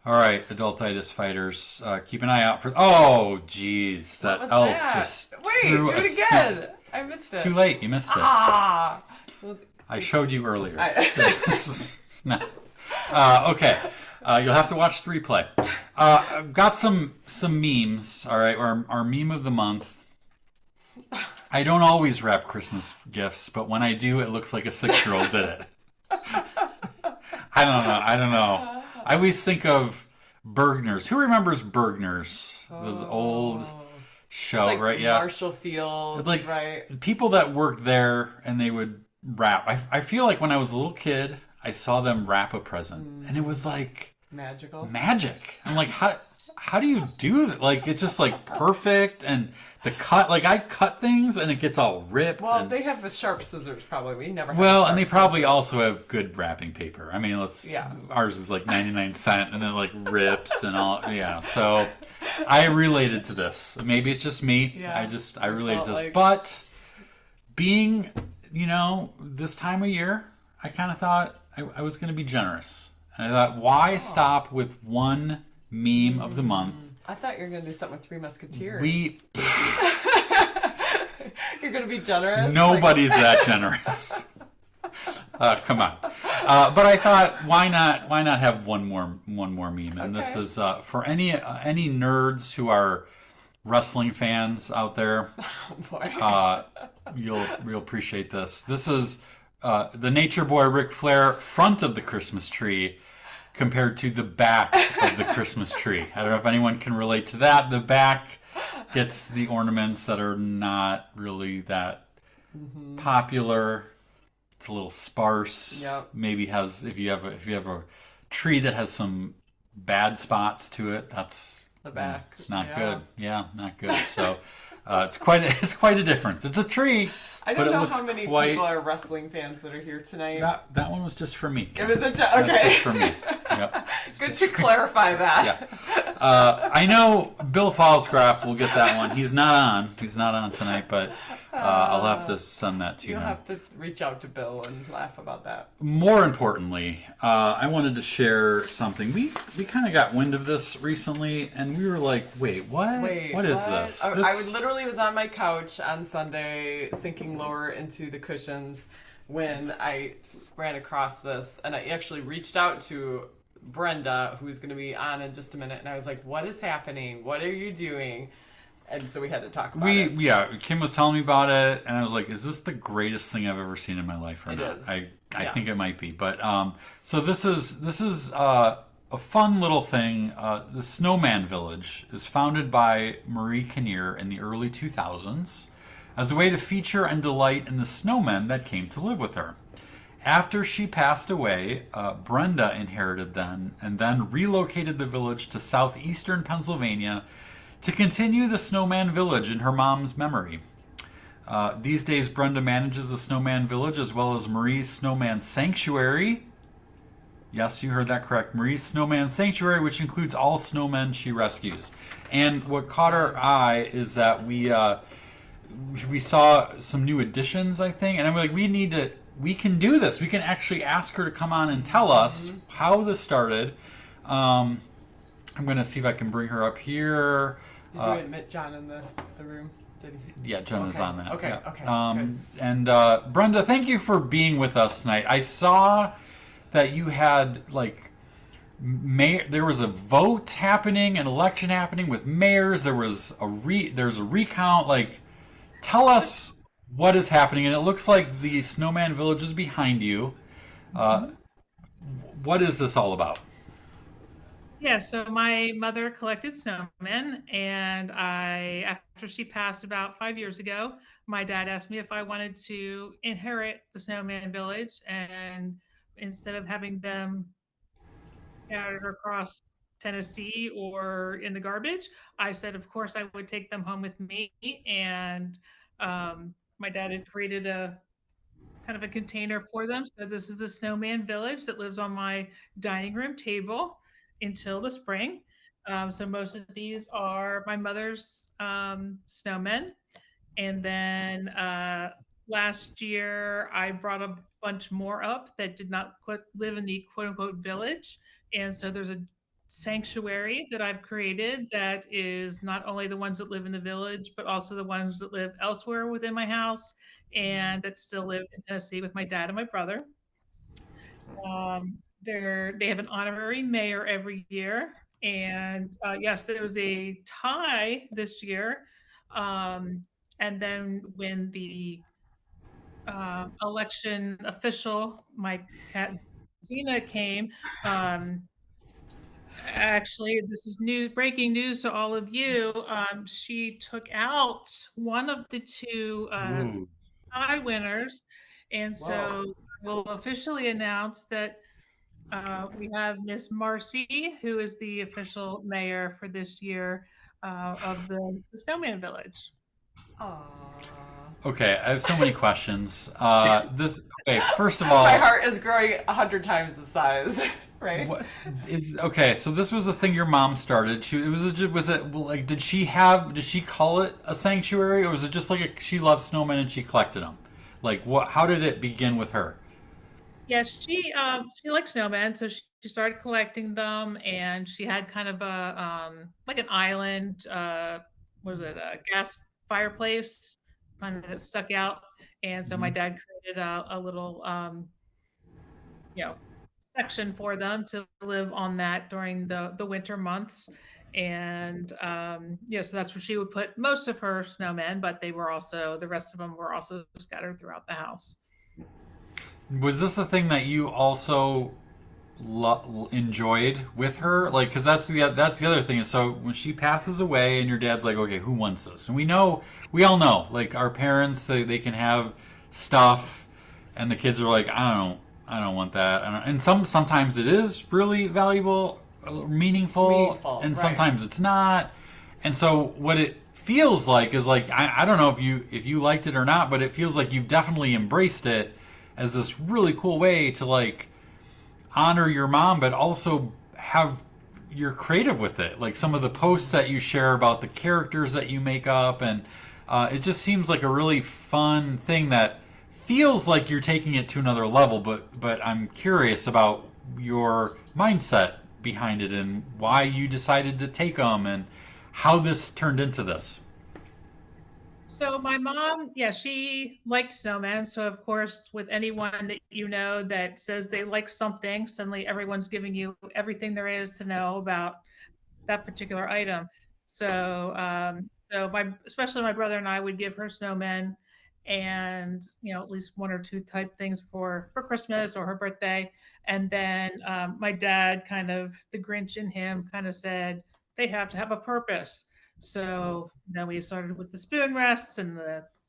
All right, Adultitis Fighters, keep an eye out for. Oh, geez, What that was elf that? just Wait, threw do a it snow. again. I It's missed too it. late. You missed it. Ah. Well, I showed you earlier. I, No. Okay, you'll have to watch the replay. I've got some memes. All right, our meme of the month. I don't always wrap Christmas gifts, but when I do, it looks like a 6-year-old did it. I don't know. I don't know. I always think of Bergner's. Who remembers Bergner's? This old oh. It's show, like right? Yeah. Marshall It's Fields, like right? people that worked there and they would wrap. I feel like when I was a little kid, I saw them wrap a present and it was like Magical. magic. I'm like, how do you do that? Like it's just like perfect and the cut. Like I cut things and it gets all ripped Well, and they have the sharp scissors probably. We never had well, and sharp they probably scissors. also have good wrapping paper. I mean, let's Yeah. ours is like 99 cent and it like rips and all. Yeah, so I related to this. Maybe it's just me. Yeah. I You related felt to this, like but being this time of year, I kind of thought I was going to be generous, and I thought, why oh. stop with one meme of the month? I thought you were gonna do something with Three Musketeers. We You're gonna be generous. nobody's that generous. Come on. But I thought, why not have one more meme? And this Okay. is for any nerds who are wrestling fans out there. Oh boy. Uh, you'll appreciate this. This is the Nature Boy Ric Flair front of the Christmas tree compared to the back of the Christmas tree. I don't know if anyone can relate to that. The back gets the ornaments that are not really that popular. It's a little sparse. Yep. Maybe has if you have a tree that has some bad spots to it, that's The back. it's not Yeah. good. Yeah, not good. So it's quite a difference. It's a tree, I but don't it know looks how many quite. people are wrestling fans that are here tonight. That one was just for me. It was a That's okay. just for me. Yep. Good to clarify that. Yeah. I know Bill Falsgraf will get that one. He's not on. He's not on tonight, but I'll have to send that to You'll him. have to reach out to Bill and laugh about that. More importantly, I wanted to share something. We kind of got wind of this recently, and we were like, "Wait, what? Wait, What is this?" I would literally was on my couch on Sunday, sinking lower into the cushions, when I ran across this, and I actually reached out to Brenda, who's going to be on in just a minute, and I was like, "What is happening? What are you doing?" And so we had to talk about We it. yeah, Kim was telling me about it, and I was like, "Is this the greatest thing I've ever seen in my life or It not?" is. I Yeah. think it might be, but so this is a fun little thing. The Snowman Village is founded by Marie Kinnear in the early 2000s as a way to feature and delight in the snowmen that came to live with her. After she passed away, Brenda inherited them and then relocated the village to southeastern Pennsylvania to continue the Snowman Village in her mom's memory. These days, Brenda manages the Snowman Village as well as Marie's Snowman Sanctuary. Yes, you heard that correct. Marie's Snowman Sanctuary, which includes all snowmen she rescues. And what caught our eye is that we saw some new additions, I think, and I'm like, we can do this. We can actually ask her to come on and tell us how this started. I'm gonna see if I can bring her up here. Did you admit John in the room? Did he? Yeah, Jen is Okay. on that. Okay, Yeah. okay, good. And Brenda, thank you for being with us tonight. I saw that you had like there was a vote happening, an election happening with mayors. There's a recount. Like, tell us what is happening. And it looks like the Snowman Village is behind you. Uh, what is this all about? Yeah, so my mother collected snowmen, and after she passed about 5 years ago, my dad asked me if I wanted to inherit the snowman village, and instead of having them scattered across Tennessee or in the garbage, I said, of course, I would take them home with me. And my dad had created a kind of a container for them. So this is the snowman village that lives on my dining room table until the spring. So most of these are my mother's snowmen. And then last year I brought a bunch more up that did not live in the quote unquote village. And so there's a sanctuary that I've created that is not only the ones that live in the village, but also the ones that live elsewhere within my house and that still live in Tennessee with my dad and my brother. They have an honorary mayor every year, and yes, there was a tie this year. Um, and then when the election official, my cat Zena, came, um, actually, this is new breaking news to all of you. She took out one of the two Ooh. tie winners, and Whoa. so we'll officially announce that we have Miss Marcy, who is the official mayor for this year of the Snowman Village. Aww. Okay, I have so many questions. This okay. First of My all, heart is growing 100 times the size, right? what is okay? So this was a thing your mom started. Was it like did she call it a sanctuary, or was it just like she loved snowmen and she collected them? Like what? How did it begin with her? Yes, she likes snowmen, so she started collecting them, and she had kind of a like an island, what was it, a gas fireplace, kind of stuck out, and so my Mhm. dad created a little you know section for them to live on that during the winter months. And yeah, so that's where she would put most of her snowmen, but they were also the rest of them were also scattered throughout the house. Was this a thing that you also enjoyed with her? Like, because that's the other thing is so when she passes away and your dad's like, okay, who wants this? And we all know, like our parents, they can have stuff, and the kids are like, I don't want that. And sometimes it is really valuable, meaningful, Meaningful, and right. sometimes it's not. And so what it feels like is like I don't know if you liked it or not, but it feels like you've definitely embraced it as this really cool way to like honor your mom, but also have you're creative with it. Like some of the posts that you share about the characters that you make up, and it just seems like a really fun thing that feels like you're taking it to another level. But I'm curious about your mindset behind it and why you decided to take them and how this turned into this. So my mom, yeah, she liked snowmen. So of course, with anyone that you know that says they like something, suddenly everyone's giving you everything there is to know about that particular item. So so my especially my brother and I would give her snowmen and at least one or two type things for Christmas or her birthday. And then my dad, kind of the Grinch in him, kind of said they have to have a purpose. So then we started with the spoon rests and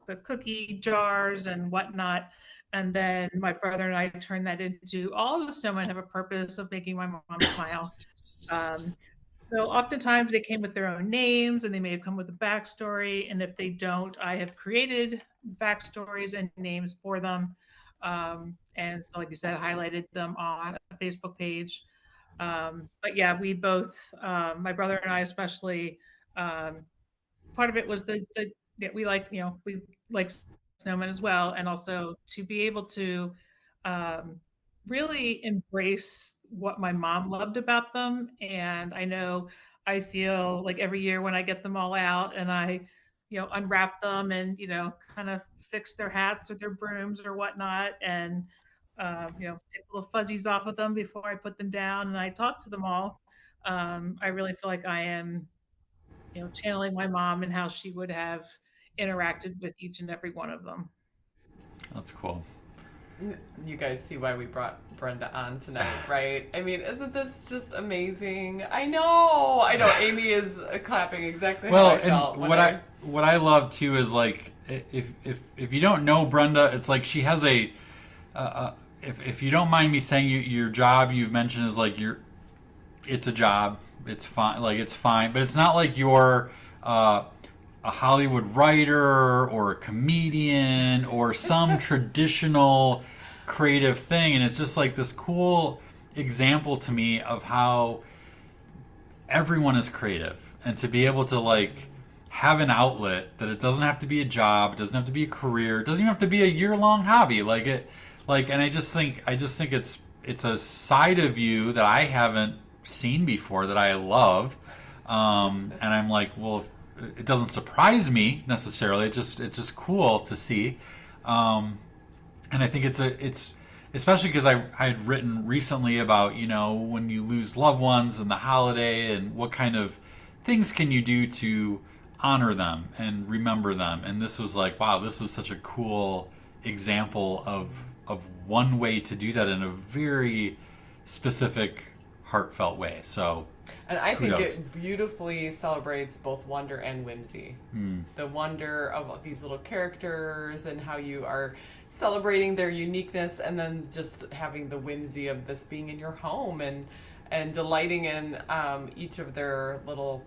the cookie jars and whatnot. And then my brother and I turned that into all the snowmen have a purpose of making my mom smile. Um, so oftentimes they came with their own names and they may have come with a backstory. And if they don't, I have created backstories and names for them. And so, like you said, highlighted them on a Facebook page. But yeah, we both, my brother and I especially, um, part of it was the yeah, we like snowmen as well, and also to be able to um, really embrace what my mom loved about them. And I know I feel like every year when I get them all out and I unwrap them and kind of fix their hats or their brooms or whatnot, and take little fuzzies off of them before I put them down and I talk to them all. I really feel like I am channeling my mom and how she would have interacted with each and every one of them. That's cool. You guys see why we brought Brenda on tonight, right? I mean, isn't this just amazing? I know. I know. Amy is clapping exactly how Well, I felt and when I. what I love too is like if you don't know Brenda, it's like she has if you don't mind me saying your job you've mentioned is like it's a job. It's fine. Like it's fine, but it's not like you're a Hollywood writer or a comedian or some traditional creative thing, and it's just like this cool example to me of how everyone is creative, and to be able to like have an outlet that it doesn't have to be a job, it doesn't have to be a career, it doesn't even have to be a year-long hobby and I just think it's a side of you that I haven't seen before that I love. And I'm like, well, it doesn't surprise me necessarily. It's just cool to see. And I think it's especially because I had written recently about, you know, when you lose loved ones and the holiday and what kind of things can you do to honor them and remember them. And this was like, wow, this was such a cool example of one way to do that in a very specific, heartfelt way. So, and I kudos. think it beautifully celebrates both wonder and whimsy. The wonder of these little characters and how you are celebrating their uniqueness, and then just having the whimsy of this being in your home and delighting in each of their little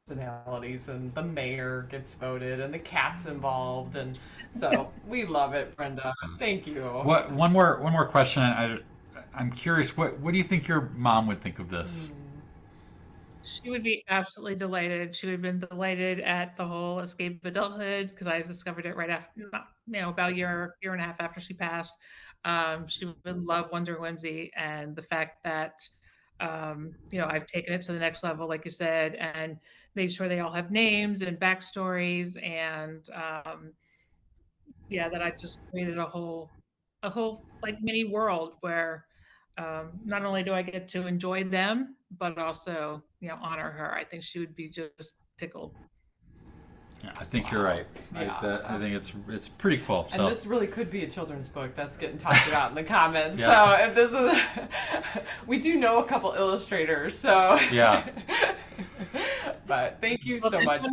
personalities. And the mayor gets voted, and the cat's involved, and so we love it, Brenda. Thank you. What one more question? I'm curious. What do you think your mom would think of this? She would be absolutely delighted. She would have been delighted at the whole escape of adulthood because I discovered it right after, about a year and a half after she passed. She would love Wonder Whimsy, and the fact that, I've taken it to the next level, like you said, and made sure they all have names and backstories, and that I just created a whole like mini world where not only do I get to enjoy them, but also, honor her. I think she would be just tickled. Yeah, I think you're right. Yeah. I think it's pretty cool. And So this really could be a children's book that's getting talked about in the comments. Yeah. So if this is, we do know a couple illustrators. So yeah, but thank you Well, so if much.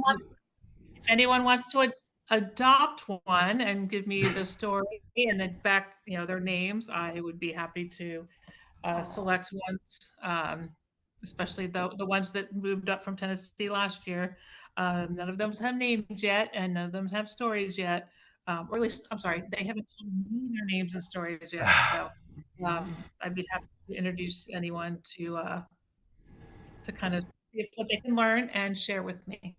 anyone wants to adopt one and give me the story and then back, their names, I would be happy to select ones, especially the ones that moved up from Tennessee last year. None of them have names yet, and none of them have stories yet. Or at least, I'm sorry, they haven't told me their names and stories yet. So I'd be happy to introduce anyone to kind of see what they can learn and share with me.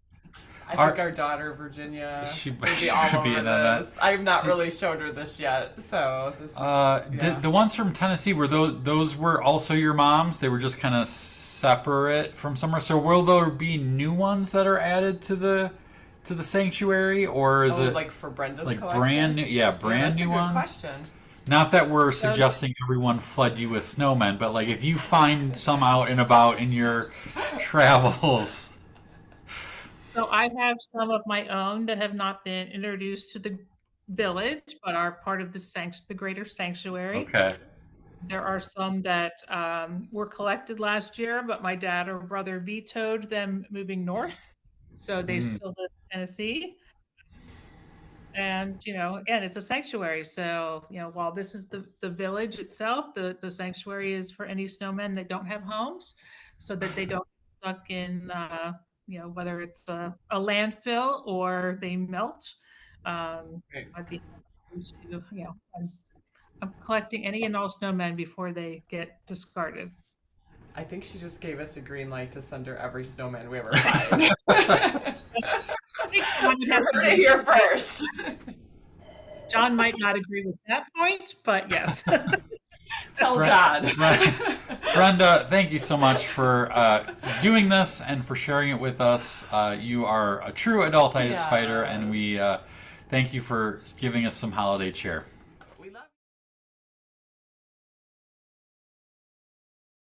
I think our daughter Virginia She would be should all be over in that. this. I've not really showed her this yet, so this is the ones from Tennessee were those were also your mom's. They were just kind of separate from somewhere. So will there be new ones that are added to the sanctuary, or is it like for Brenda's like collection? brand new? Yeah, brand that's new a good ones. question. Not that we're suggesting everyone flood you with snowmen, but like if you find some out and about in your travels. So I have some of my own that have not been introduced to the village, but are part of the greater sanctuary. Okay. There are some that were collected last year, but my dad or brother vetoed them moving north, so they still live in Tennessee. And again, it's a sanctuary, so while this is the village itself, the sanctuary is for any snowmen that don't have homes, so that they don't get stuck in whether it's a landfill or they melt. I'd be happy to, I'm collecting any and all snowmen before they get discarded. I think she just gave us a green light to send her every snowman we ever find. You heard it here first. John might not agree with that point, but yes. Tell John. Brenda, thank you so much for doing this and for sharing it with us. You are a true adultitis fighter, and we thank you for giving us some holiday cheer.